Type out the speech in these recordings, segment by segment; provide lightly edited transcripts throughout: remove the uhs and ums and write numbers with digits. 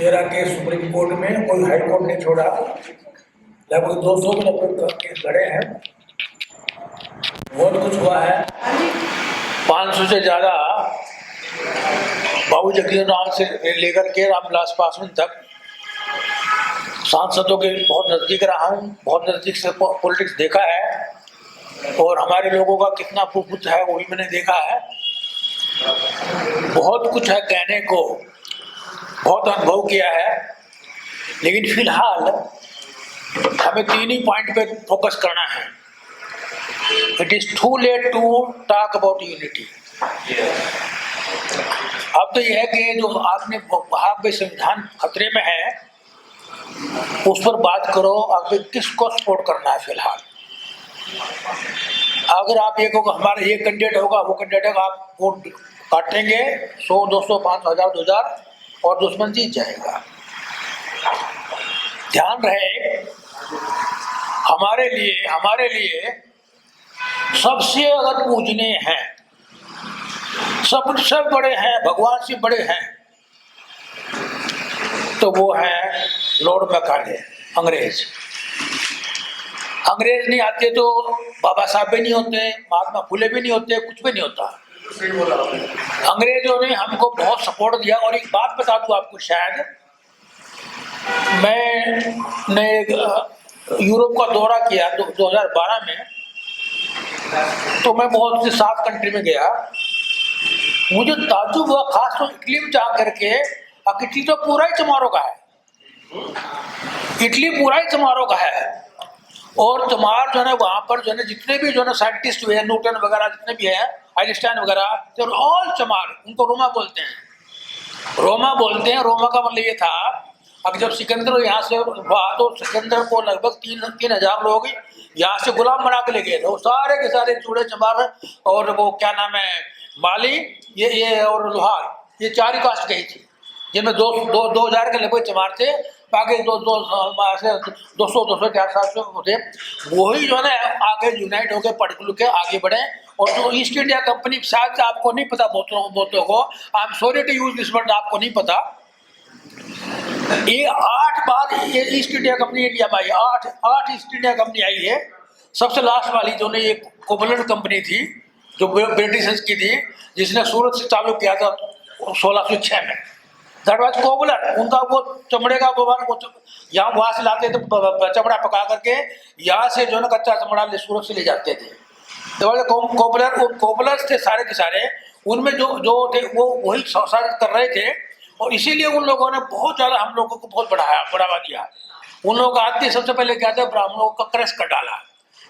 13 case supreme court में, कोई high court नहीं छोड़ा। लगभग 200 के लगभग केस लड़े हैं, बहुत कुछ हुआ है। 500 से ज़्यादा बाबू जगजीवन राम से लेकर के रामविलास पासवान तक सांसदों के बहुत नज़दीक रहा हूँ, बहुत नज़दीक से पॉलिटिक्स देखा है और हमारे लोगों का कितना पुत्र है वो भी मैंने देखा है। बहुत कुछ है कहने को, बहुत अनुभव किया है, लेकिन फिलहाल हमें 3 ही पॉइंट पे फोकस करना है। It is too late to talk about unity. अब तो यह है कि जो आपने कहा कि संविधान खतरे में है, उस पर बात करो। आप किसको सपोर्ट करना है फिलहाल? अगर आप ये कहो हमारा ये कैंडिडेट होगा, वो कैंडिडेट होगा, आप वोट काटेंगे 100, 200, 500, 1000, 2000 और दुश्मन जीत जाएगा। ध्यान रहे, हमारे लिए सबसे अगर पूजनीय हैं, सबसे बड़े हैं, भगवान से बड़े हैं, तो वो है लॉर्ड मैकाले, अंग्रेज। अंग्रेज नहीं आते तो बाबा साहब भी नहीं होते, महात्मा फुले भी नहीं होते, कुछ भी नहीं होता। अंग्रेजों ने हमको बहुत सपोर्ट दिया। और एक बात बता दूं आपको, शायद मैंने यूरोप का दौरा किया 2012 में, तो मैं बहुत से 7 कंट्री में गया। मुझे ताज्जुब हुआ, खास तो इटली में जा करके। इटली तो पूरा ही चमारों का है, इटली पूरा ही चमारों का है। और चमार जो है वहाँ पर जो है जितने भी जो है साइंटिस्ट हुए, न्यूटन वगैरह जितने भी हैं, आइंस्टाइन वगैरह, तो ऑल चमार, उनको रोमा बोलते हैं। रोमा का मतलब ये था, अब जब सिकंदर यहाँ से हुआ तो सिकंदर को लगभग 3,000 लोग यहाँ से गुलाम बना के ले गए थे। वो सारे के सारे चूड़े चमार और वो क्या नाम है, माली, ये और लोहार, ये 4 ही कास्ट गई थी, जिनमें 2000 के लगभग चमार थे। बाकी 200 के आसपास थे। वही जो है ना आगे यूनाइट होकर पढ़ लिख के आगे बढ़े। और जो ईस्ट इंडिया कंपनी, शायद आपको नहीं पता, बहुतों को, I am sorry to use this word, आपको नहीं पता, ये 8 बार ये ईस्ट इंडिया कंपनी इंडिया में आई। 8 ईस्ट इंडिया कंपनी आई है। सबसे लास्ट वाली जो ने ये कोबलर कंपनी थी, जो ब्रिटिश की थी, जिसने सूरत से चालू किया था 1606 में। That was cobbler. उनका वो चमड़े का वो यहाँ वहाँ से लाते थे, चमड़ा पका करके यहाँ से जो है कच्चा चमड़ा सूरत से ले जाते थे। तो कोबलर, वो कोबलर्स थे सारे के सारे। उनमें जो थे वो वही साजिश कर रहे थे, और इसीलिए उन लोगों ने बहुत ज़्यादा हम लोगों को बहुत बढ़ावा दिया। उन लोगों का आते सबसे पहले क्या था, ब्राह्मणों को क्रश कर डाला।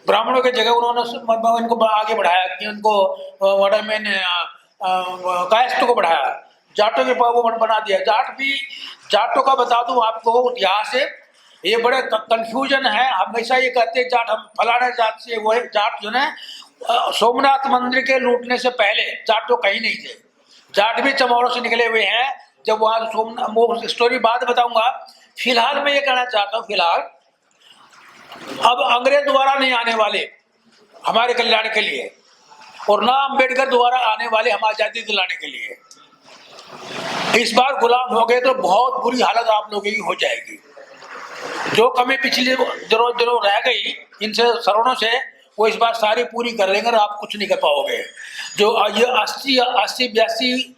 ब्राह्मणों की जगह उन्होंने इनको आगे बढ़ाया कि उनको कास्ट को बढ़ाया, जाटों के वो बना दिया। जाटों का बता दूं आपको, यहाँ से ये बड़े कंफ्यूजन है। हमेशा ये कहते हैं जाट, हम फलाने जाट से। वो जाट जो है सोमनाथ मंदिर के लूटने से पहले जाट तो कहीं नहीं थे। जाट भी चमौरों से निकले हुए हैं। जब वहाँ सोमनाथ, स्टोरी बाद बताऊंगा। फिलहाल मैं ये कहना चाहता हूँ, फिलहाल अब अंग्रेज दोबारा नहीं आने वाले हमारे कल्याण के लिए, और ना अम्बेडकर दोबारा आने वाले हम आजादी दिलाने के लिए। इस बार गुलाम हो गए तो बहुत बुरी हालत आप लोगों की हो जाएगी। जो कमी पिछली जो रह गई इनसे शरणों से, वो इस बार सारी पूरी कर लेंगे और आप कुछ नहीं कर पाओगे। जो ये 80-82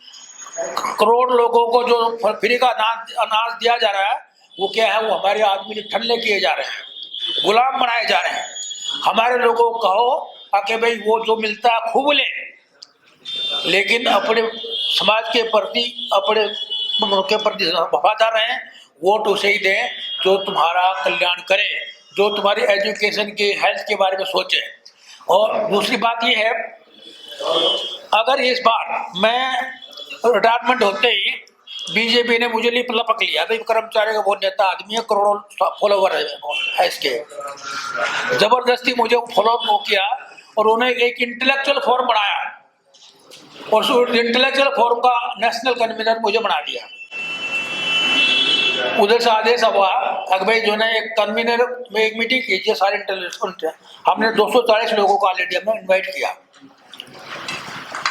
करोड़ लोगों को जो फ्री का अनाज दिया जा रहा है, वो क्या है, वो हमारे आदमी ठल्ले किए जा रहे हैं, गुलाम बनाए जा रहे हैं। हमारे लोगों को कहो कि भाई वो जो मिलता है खूब ले, लेकिन अपने समाज के प्रति, अपने के प्रति वफादार रहें। वोट उसे ही दें जो तुम्हारा कल्याण करे, जो तुम्हारी एजुकेशन के, हेल्थ के बारे में सोचे। और दूसरी बात ये है, अगर इस बार मैं रिटायरमेंट होते ही बीजेपी ने मुझे लपक लिया, भाई कर्मचारी का बहुत नेता आदमी है, करोड़ों फॉलोवर है इसके, जबरदस्ती मुझे फॉलो किया और उन्हें एक इंटेलेक्चुअल फोरम बनाया, और उस इंटेलेक्चुअल फोरम का नेशनल कन्वीनर मुझे बना दिया। उधर से आदेश हुआ कि भाई जो है एक कन्वीनर में एक मीटिंग कीजिए सारे इंटेलेक्चुअल। हमने 240 लोगों को ऑलरेडी हमने इन्वाइट किया।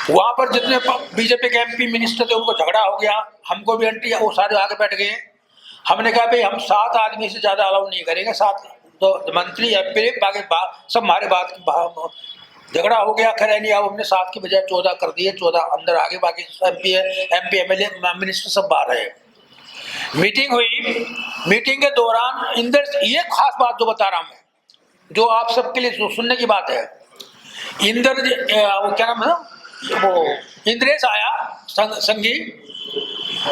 वहाँ पर जितने बीजेपी के MP मिनिस्टर थे उनको झगड़ा हो गया, हमको भी एंट्री, वो सारे आगे बैठ गए। हमने कहा भाई हम 7 आदमी से ज्यादा अलाउ नहीं करेंगे, 7 तो मंत्री एमपी बाकी सब हमारे बात झगड़ा हो गया, खैर नहीं, अब हमने 7 की बजाय 14 कर दिए, 14 अंदर आगे, बाकी एमपी एमएलए मिनिस्टर सब बाहर रहे। मीटिंग हुई, मीटिंग के दौरान ये खास बात जो बता रहा हूं मैं, जो आप सबके लिए सुनने की बात है, वो क्या नाम है, वो इंद्रेश आया संघी,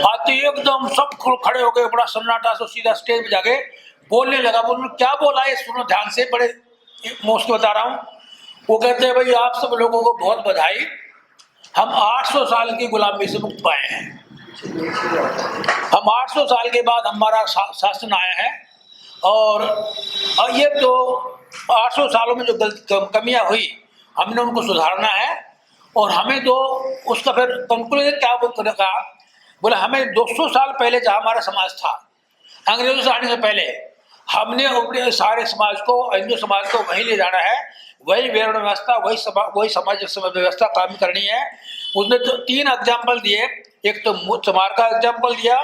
आते एकदम सब खड़े हो गए, बड़ा सन्नाटा, से सीधा स्टेज पे जाके बोलने लगा। बोल क्या बोला है सुनो ध्यान से, बड़े मोस्ट बता रहा हूँ। वो कहते हैं भाई आप सब लोगों को बहुत बधाई, हम 800 साल की गुलामी से मुक्त पाए हैं, हम 800 साल के बाद हमारा शासन आया है, और ये तो 800 सालों में जो कमियां हुई हमने उनको सुधारना है, और हमें तो उसका फिर कंक्लूजन क्या कहा, बोला हमें 200 साल पहले जहाँ हमारा समाज था अंग्रेजों से आने से पहले, हमने अपने सारे समाज को, हिंदू समाज को वहीं ले जाना है, वही वर्ण व्यवस्था, वही समाज व्यवस्था काम करनी है। उसने तो 3 एग्जाम्पल दिए, एक तो चमार का एग्जाम्पल दिया,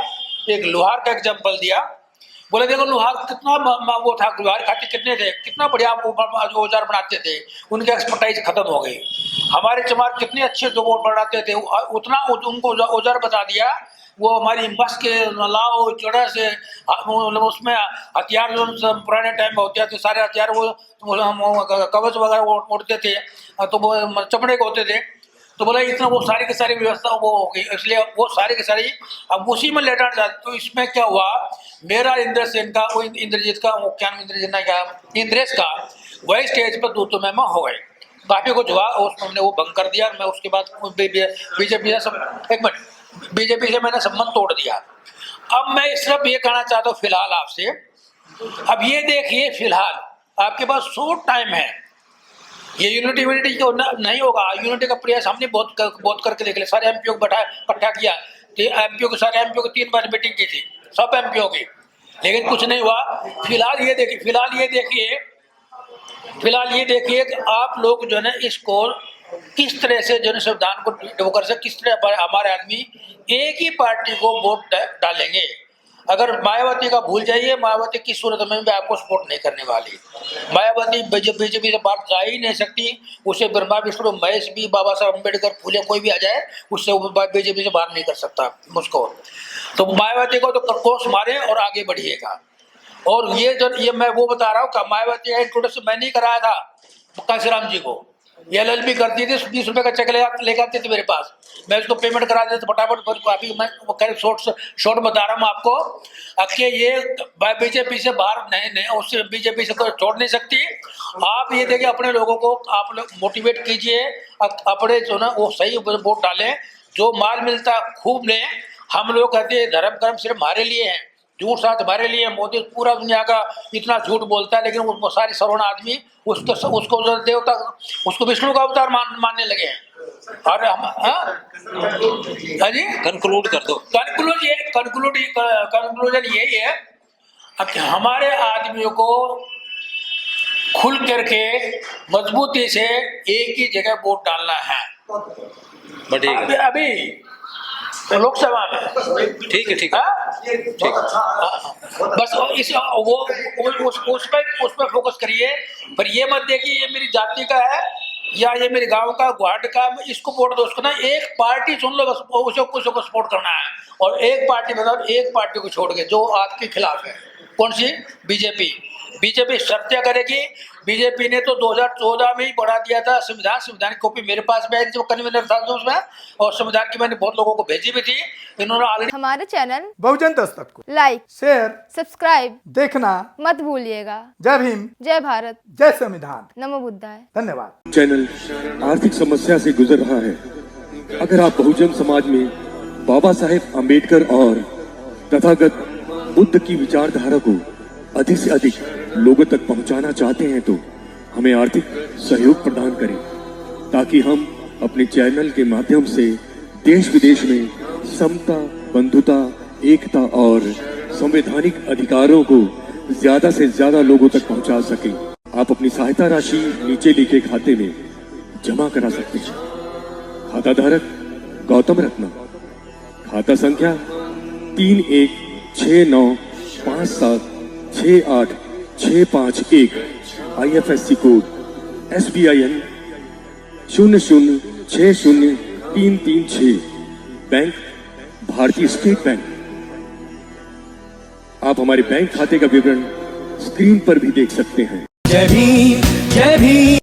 एक लोहार का एग्जाम्पल दिया। बोले देखो लोहार कितना वो था, लोहार खाते कितने थे, कितना बढ़िया औजार बनाते थे, उनकी एक्सपर्टाइज खत्म हो गई। हमारे चमार कितने अच्छे जो बनाते थे, उतना उनको औजार बता दिया, वो हमारी बस के लाओ चढ़ा से उसमें हथियार जो पुराने टाइम में होते थे, सारे हथियार वो कवच वगैरह उड़ते थे, तो वो चमड़े के होते थे। तो बोला इतना वो सारी की सारी व्यवस्था वो हो गई, इसलिए वो सारी की सारी अब उसी में लेटर जाते। तो इसमें क्या हुआ, मेरा इंद्रसेन का, वो इंद्रजीत का, वो क्या इंद्रजीत ना क्या इंद्रेश का, वही स्टेज पर 2 में हो गए, काफी कुछ हुआ, उसने वो भंग कर दिया। मैं उसके बाद बीजेपी से बीजेपी से मैंने संबंध तोड़ दिया। अब मैं सिर्फ ये कहना चाहता हूँ फिलहाल आपसे, अब ये देखिए फिलहाल आपके पास शॉर्ट टाइम है, ये यूनिटी तो नहीं होगा। यूनिटी का प्रयास हमने बहुत करके देख लिया, सारे एमपीओ को बैठा इकट्ठा किया, एमपीओ को, सारे एमपीओ को 3 बार मीटिंग की थी, सब एमपीओ की, लेकिन कुछ नहीं हुआ। फिलहाल ये देखिए कि आप लोग जो है ना इसको किस तरह से जो है संविधान को वो कर सकते, किस तरह हमारे आदमी एक ही पार्टी को वोट डालेंगे। अगर मायावती का भूल जाइए, मायावती की सूरत में भी आपको सपोर्ट नहीं करने वाली। मायावती बीजेपी से बात जा ही नहीं सकती, उसे ब्रह्मा विष्णु महेश भी, बाबा साहब अम्बेडकर, फूले कोई भी आ जाए, उससे बीजेपी से बाहर नहीं कर सकता मुझको। तो मायावती को तो करकोश मारे और आगे बढ़िएगा। और ये मैं वो बता रहा हूँ कि मायावती का इंट्रोडक्शन मैं नहीं कराया था काशीराम जी को, LLB करती थी, 20 रुपए का चेक लेकर आते थे मेरे पास, मैं उसको पेमेंट करा देता फटाफट। काफी मैं शॉर्ट बता रहा हूँ आपको कि ये बीजेपी से बाहर नहीं, उससे बीजेपी से कोई छोड़ नहीं सकती। आप ये देखिए अपने लोगों को आप लोग मोटिवेट कीजिए, अपने जो ना वो सही वोट डालें, जो माल मिलता है खूब लें। हम लोग कहते हैं धर्म कर्म सिर्फ हमारे लिए है, झूठ साथ हमारे लिए। मोदी पूरा दुनिया का इतना झूठ बोलता है, लेकिन वो सारे सर्वण आदमी उसको देवता, उसको विष्णु का अवतार मानने लगे हैं। और हम हाँ जी कंक्लूड कर दो। कंक्लूजन यही है कि हमारे आदमियों को खुल करके मजबूती से एक ही जगह वोट डालना है। अभी लोकसभा में ठीक है बस उस पर फोकस करिए। पर ये मत देखिए ये मेरी जाति का है या ये मेरे गांव का, वार्ड का, इसको वोट दो, उसको ना एक पार्टी चुन लो बस, उसको सपोर्ट करना है। और एक पार्टी बताओ, एक पार्टी को छोड़ के जो आपके खिलाफ है, कौन सी? बीजेपी शर्तियां करेगी। बीजेपी ने तो 2014 में ही बढ़ा दिया था संविधान की कॉपी मेरे पास में जो कन्वीनर था उसमें, और संविधान की मैंने बहुत लोगों को भेजी भी थी। इन्होंने ऑलरेडी हमारे चैनल बहुजन दस्तक को लाइक, शेयर, सब्सक्राइब देखना मत भूलिएगा। जय भीम, जय भारत, जय संविधान, नमो बुद्धाय। धन्यवाद। चैनल आर्थिक समस्या से गुजर रहा है। अगर आप बहुजन समाज में बाबा साहेब अम्बेडकर और तथागत बुद्ध की विचारधारा को अधिक से अधिक लोगों तक पहुंचाना चाहते हैं तो हमें आर्थिक सहयोग प्रदान करें, ताकि हम अपने चैनल के माध्यम से देश विदेश में समता, बंधुता, एकता और संवैधानिक अधिकारों को ज्यादा से ज्यादा लोगों तक पहुंचा सकें। आप अपनी सहायता राशि नीचे लिखे खाते में जमा करा सकते हैं। खाता धारक गौतम रत्ना, खाता संख्या 57686551, IFSC कोड SBIN 0060336, बैंक भारतीय स्टेट बैंक। आप हमारे बैंक खाते का विवरण स्क्रीन पर भी देख सकते हैं। जय भीम, जय भीम।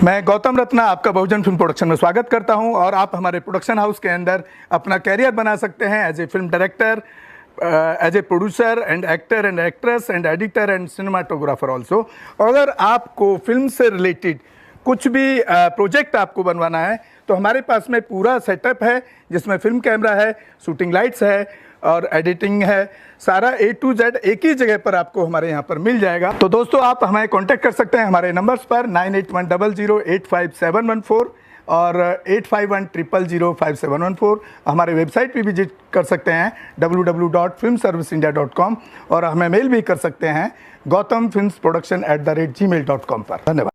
मैं गौतम रत्ना आपका बहुजन फिल्म प्रोडक्शन में स्वागत करता हूं और आप हमारे प्रोडक्शन हाउस के अंदर अपना कैरियर बना सकते हैं as a film director, as a producer and actor and actress and editor and cinematographer also. अगर आपको फिल्म से रिलेटेड कुछ भी प्रोजेक्ट आपको बनवाना है तो हमारे पास में पूरा सेटअप है, जिसमें फिल्म कैमरा है, शूटिंग लाइट्स है और एडिटिंग है। सारा A to Z एक ही जगह पर आपको हमारे यहाँ पर मिल जाएगा। तो दोस्तों आप हमें कांटेक्ट कर सकते हैं हमारे नंबर्स पर 9810085714 और 8510005714। हमारे वेबसाइट पे विजिट कर सकते हैं www.filmserviceindia.com और हमें मेल भी कर सकते हैं gautamfilmsproduction@gmail.com पर। धन्यवाद।